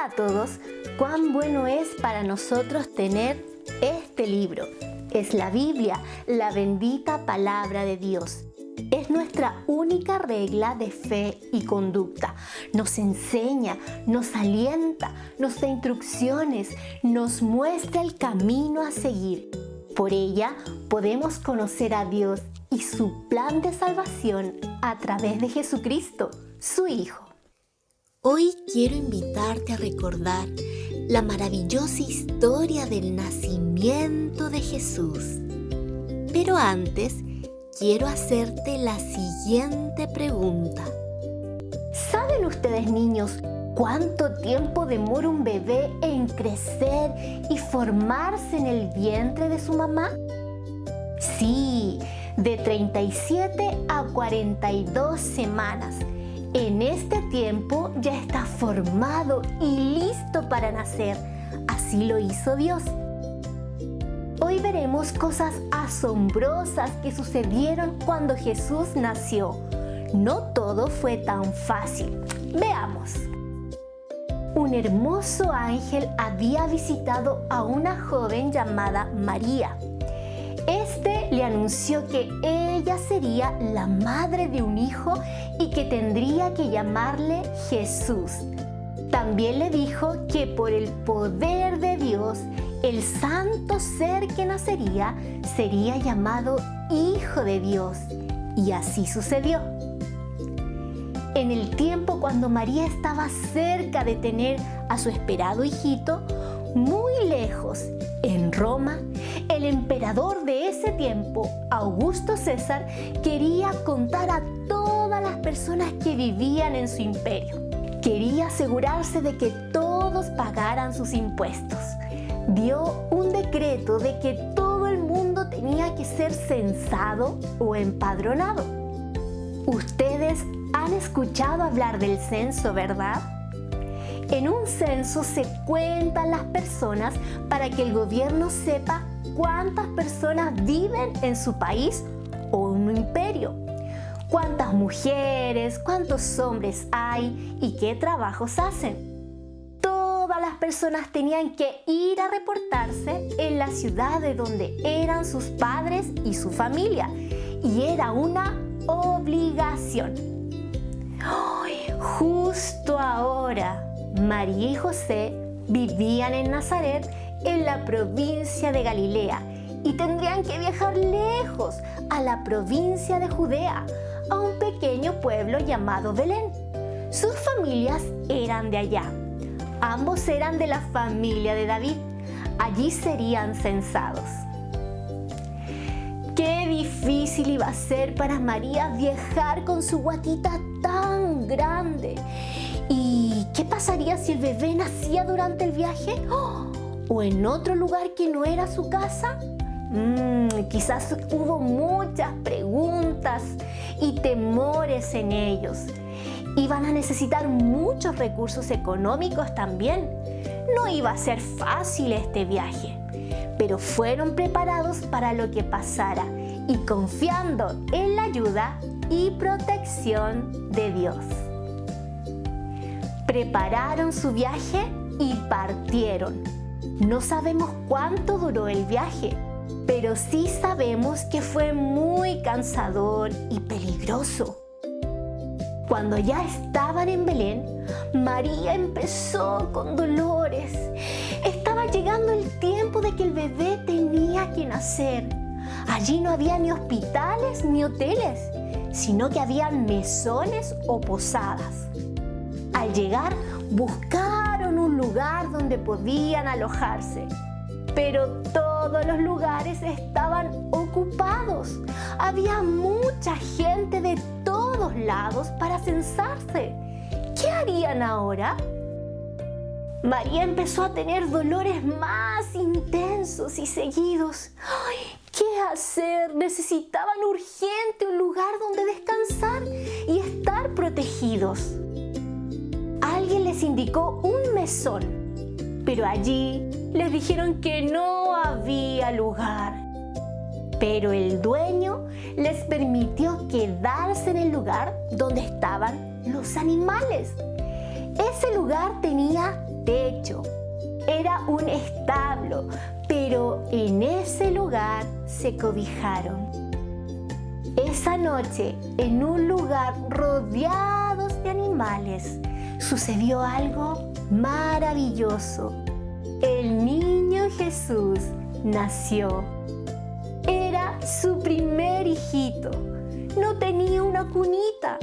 Hola a todos, cuán bueno es para nosotros tener este libro. Es la Biblia, la bendita palabra de Dios. Es nuestra única regla de fe y conducta. Nos enseña, nos alienta, nos da instrucciones, nos muestra el camino a seguir. Por ella podemos conocer a Dios y su plan de salvación a través de Jesucristo, su Hijo. Hoy quiero invitarte a recordar la maravillosa historia del nacimiento de Jesús. Pero antes, quiero hacerte la siguiente pregunta. ¿Saben ustedes, niños, cuánto tiempo demora un bebé en crecer y formarse en el vientre de su mamá? Sí, de 37 a 42 semanas. En este tiempo ya está formado y listo para nacer. Así lo hizo Dios. Hoy veremos cosas asombrosas que sucedieron cuando Jesús nació. No todo fue tan fácil. Veamos. Un hermoso ángel había visitado a una joven llamada María. Este le anunció que ella sería la madre de un hijo y que tendría que llamarle Jesús. También le dijo que por el poder de Dios, el santo ser que nacería sería llamado Hijo de Dios. Y así sucedió. En el tiempo cuando María estaba cerca de tener a su esperado hijito, muy lejos, en Roma, el emperador de ese tiempo, Augusto César, quería contar a todas las personas que vivían en su imperio. Quería asegurarse de que todos pagaran sus impuestos. Dio un decreto de que todo el mundo tenía que ser censado o empadronado. Ustedes han escuchado hablar del censo, ¿verdad? En un censo se cuentan las personas para que el gobierno sepa cuántas personas viven en su país o en un imperio, cuántas mujeres, cuántos hombres hay y qué trabajos hacen. Todas las personas tenían que ir a reportarse en la ciudad de donde eran sus padres y su familia, y era una obligación. ¡Ay! Justo ahora, María y José vivían en Nazaret, en la provincia de Galilea, y tendrían que viajar lejos, a la provincia de Judea, a un pequeño pueblo llamado Belén. Sus familias eran de allá. Ambos eran de la familia de David. Allí serían censados. Qué difícil iba a ser para María viajar con su guatita tan grande. ¿Y qué pasaría si el bebé nacía durante el viaje? ¿O en otro lugar que no era su casa? Quizás hubo muchas preguntas y temores en ellos. Iban a necesitar muchos recursos económicos también. No iba a ser fácil este viaje, pero fueron preparados para lo que pasara y confiando en la ayuda y protección de Dios. Prepararon su viaje y partieron. No sabemos cuánto duró el viaje, pero sí sabemos que fue muy cansador y peligroso. Cuando ya estaban en Belén, María empezó con dolores. Estaba llegando el tiempo de que el bebé tenía que nacer. Allí no había ni hospitales ni hoteles, sino que habían mesones o posadas. Al llegar, buscaron un lugar donde podían alojarse, pero todos los lugares estaban ocupados. Había mucha gente de todos lados para censarse. ¿Qué harían ahora? María empezó a tener dolores más intensos y seguidos. ¡Ay! ¿Qué hacer? Necesitaban urgente un lugar donde descansar y estar protegidos. Alguien les indicó un mesón, pero allí les dijeron que no había lugar. Pero el dueño les permitió quedarse en el lugar donde estaban los animales. Ese lugar lugar tenía techo. Era un establo, pero en ese lugar se cobijaron. Esa noche, en un lugar rodeados de animales, sucedió algo maravilloso. El niño Jesús nació. Era su primer hijito. No tenía una cunita.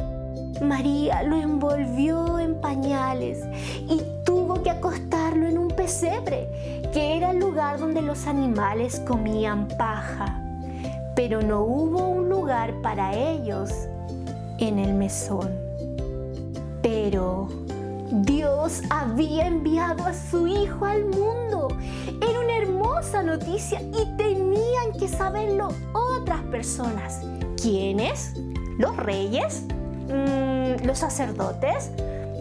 María lo envolvió en pañales y tuvo que acostarlo en un pesebre, que era el lugar donde los animales comían paja. Pero no hubo un lugar para ellos en el mesón. Pero Dios había enviado a su Hijo al mundo. Era una hermosa noticia y tenían que saberlo otras personas. ¿Quiénes? ¿Los reyes? ¿Los sacerdotes?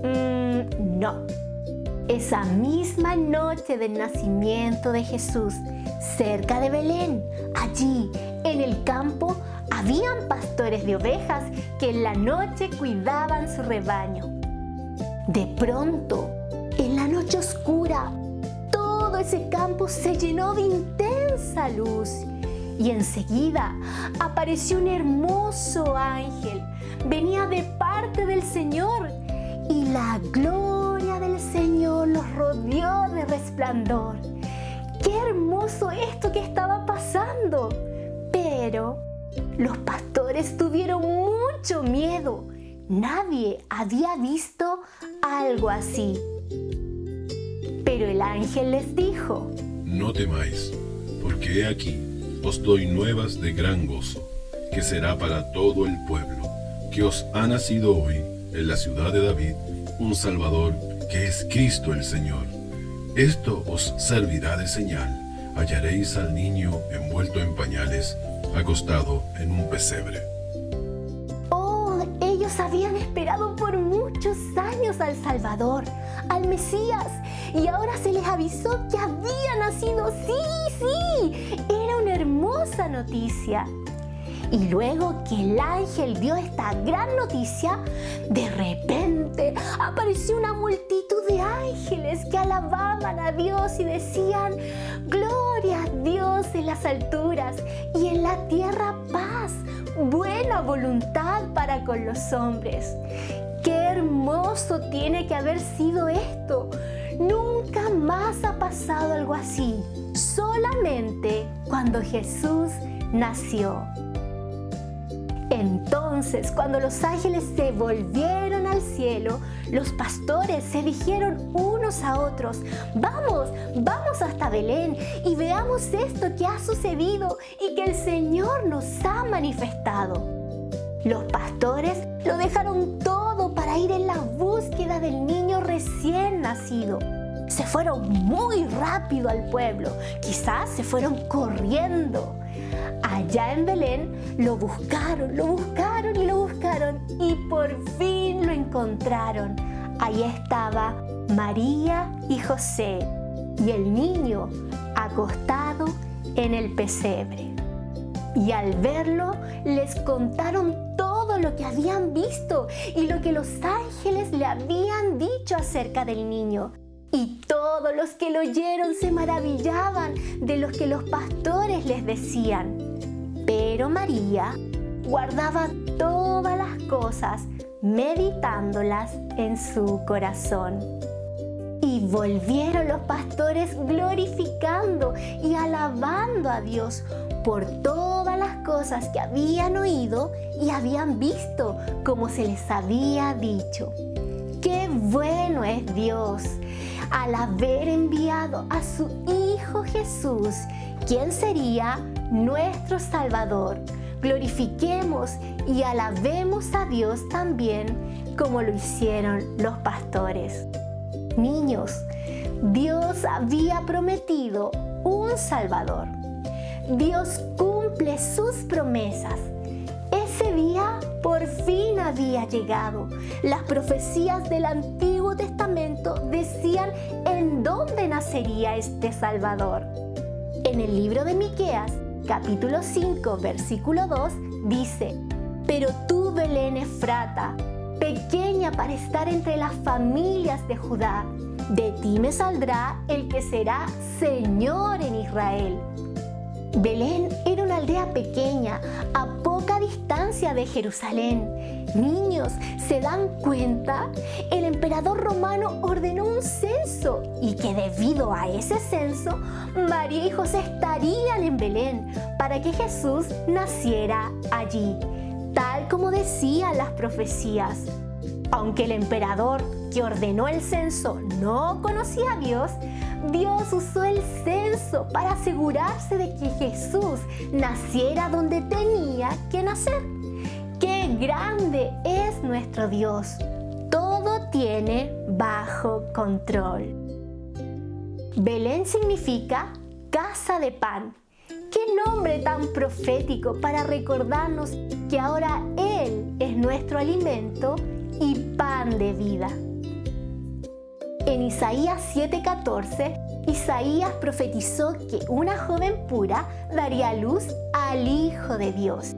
No. Esa misma noche del nacimiento de Jesús, cerca de Belén, allí en el campo, habían pastores de ovejas que en la noche cuidaban su rebaño. De pronto, en la noche oscura, todo ese campo se llenó de intensa luz y enseguida apareció un hermoso ángel. Venía de parte del Señor y la gloria del Señor los rodeó de resplandor. ¡Qué hermoso esto que estaba pasando! Pero los pastores tuvieron mucho miedo. Nadie había visto algo así. Pero el ángel les dijo: No temáis, porque he aquí os doy nuevas de gran gozo, que será para todo el pueblo, que os ha nacido hoy en la ciudad de David un Salvador, que es Cristo el Señor. Esto os servirá de señal: hallaréis al niño envuelto en pañales, acostado en un pesebre. Ellos habían esperado por muchos años al Salvador, al Mesías, y ahora se les avisó que había nacido. ¡Sí! Era una hermosa noticia. Y luego que el ángel dio esta gran noticia, de repente apareció una multitud de ángeles que alababan a Dios y decían: gloria a Dios en las alturas y en la tierra paz, buena voluntad para con los hombres. ¡Qué hermoso tiene que haber sido esto! Nunca más ha pasado algo así, solamente cuando Jesús nació. Entonces, cuando los ángeles se volvieron al cielo, los pastores se dijeron unos a otros: vamos hasta Belén y veamos esto que ha sucedido y que el Señor nos ha manifestado. Los pastores lo dejaron todo para ir en la búsqueda del niño recién nacido. Se fueron muy rápido al pueblo, quizás se fueron corriendo. Allá en Belén lo buscaron y por fin lo encontraron. Ahí estaba María y José y el niño acostado en el pesebre. Y al verlo les contaron todo lo que habían visto y lo que los ángeles le habían dicho acerca del niño. Y todos los que lo oyeron se maravillaban de lo que los pastores les decían. Pero María guardaba todas las cosas, meditándolas en su corazón. Y volvieron los pastores glorificando y alabando a Dios por todas las cosas que habían oído y habían visto, como se les había dicho. ¡Qué bueno es Dios! Al haber enviado a su Hijo Jesús, quien sería nuestro Salvador. Glorifiquemos y alabemos a Dios también, como lo hicieron los pastores. Niños, Dios había prometido un Salvador. Dios cumple sus promesas. Ese día por fin había llegado. Las profecías del Antiguo Testamento decían en dónde nacería este Salvador. En el libro de Miqueas, capítulo 5, versículo 2, dice: pero tú, Belén Efrata, pequeña para estar entre las familias de Judá. De ti me saldrá el que será Señor en Israel. Belén era una aldea pequeña, a poca distancia de Jerusalén. Niños, ¿se dan cuenta? El emperador romano ordenó un censo y que debido a ese censo, María y José estarían en Belén para que Jesús naciera allí, tal como decían las profecías. Aunque el emperador que ordenó el censo no conocía a Dios, Dios usó el censo para asegurarse de que Jesús naciera donde tenía que nacer. ¡Qué grande es nuestro Dios! Todo tiene bajo control. Belén significa casa de pan. ¡Qué nombre tan profético para recordarnos que ahora Él es nuestro alimento y pan de vida! En Isaías 7:14, Isaías profetizó que una joven pura daría a luz al Hijo de Dios.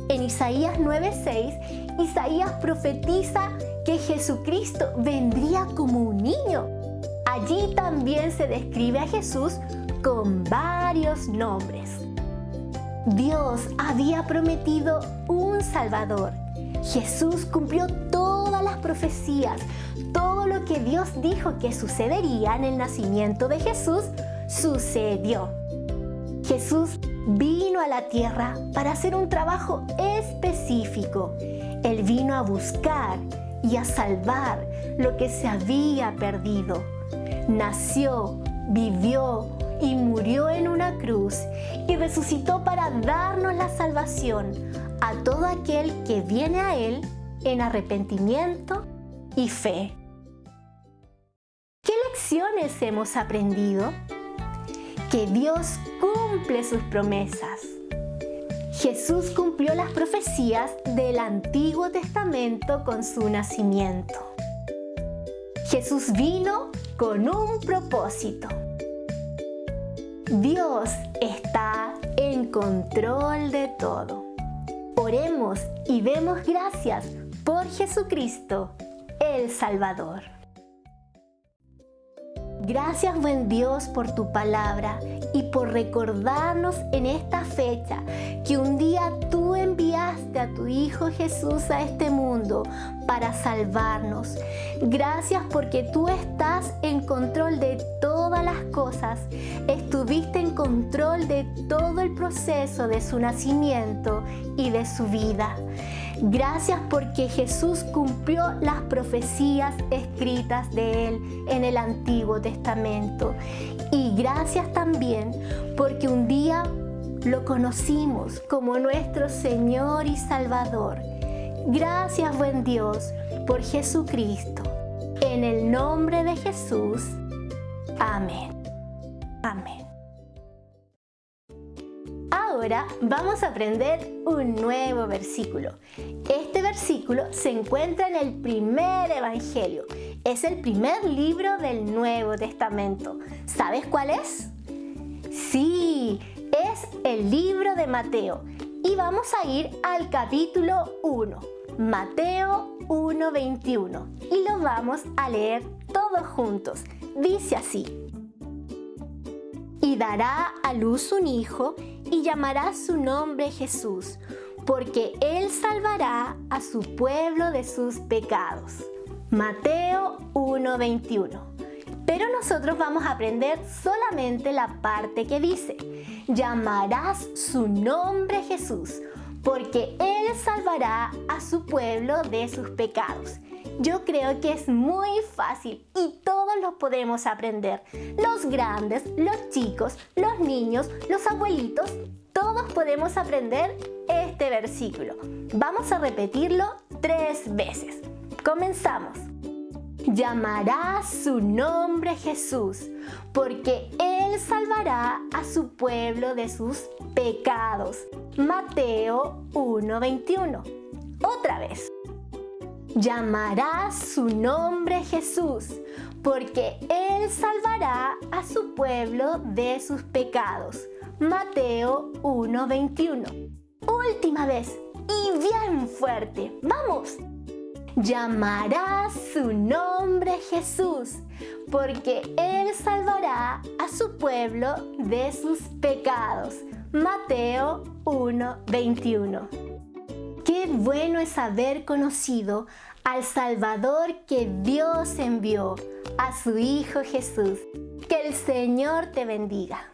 En Isaías 9:6, Isaías profetiza que Jesucristo vendría como un niño. Allí también se describe a Jesús con varios nombres. Dios había prometido un Salvador. Jesús cumplió todas las profecías. Todo lo que Dios dijo que sucedería en el nacimiento de Jesús, sucedió. Jesús vino a la tierra para hacer un trabajo específico. Él vino a buscar y a salvar lo que se había perdido. Nació, vivió y murió en una cruz y resucitó para darnos la salvación a todo aquel que viene a Él en arrepentimiento y fe. ¿Qué lecciones hemos aprendido? Que Dios cumple sus promesas. Jesús cumplió las profecías del Antiguo Testamento con su nacimiento. Jesús vino con un propósito. Dios está en control de todo. Oremos y demos gracias por Jesucristo, el Salvador. Gracias, buen Dios, por tu palabra y por recordarnos en esta fecha que un día tú enviaste a tu Hijo Jesús a este mundo para salvarnos. Gracias porque tú estás en control de todas las cosas. Estuviste en control de todo el proceso de su nacimiento y de su vida. Gracias porque Jesús cumplió las profecías escritas de Él en el Antiguo Testamento. Y gracias también porque un día lo conocimos como nuestro Señor y Salvador. Gracias, buen Dios, por Jesucristo. En el nombre de Jesús. Amén. Amén. Ahora vamos a aprender un nuevo versículo. Este versículo se encuentra en el primer evangelio. Es el primer libro del Nuevo Testamento. ¿Sabes cuál es? Sí, es el libro de Mateo. Y vamos a ir al capítulo 1, Mateo 1:21. Y lo vamos a leer todos juntos. Dice así: y dará a luz un hijo y llamará su nombre Jesús, porque él salvará a su pueblo de sus pecados. Mateo 1:21. Pero nosotros vamos a aprender solamente la parte que dice: llamarás su nombre Jesús, porque él salvará a su pueblo de sus pecados. Yo creo que es muy fácil y todos lo podemos aprender. Los grandes, los chicos, los niños, los abuelitos, todos podemos aprender este versículo. Vamos a repetirlo 3 veces. Comenzamos. Llamará su nombre Jesús, porque él salvará a su pueblo de sus pecados. Mateo 1:21. Otra vez. Llamará su nombre Jesús, porque él salvará a su pueblo de sus pecados. Mateo 1:21. Última vez y bien fuerte. ¡Vamos! Llamará su nombre Jesús, porque Él salvará a su pueblo de sus pecados. Mateo 1:21. Qué bueno es haber conocido al Salvador que Dios envió, a su Hijo Jesús. Que el Señor te bendiga.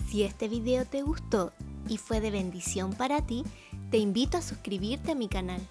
Si este video te gustó y fue de bendición para ti, te invito a suscribirte a mi canal.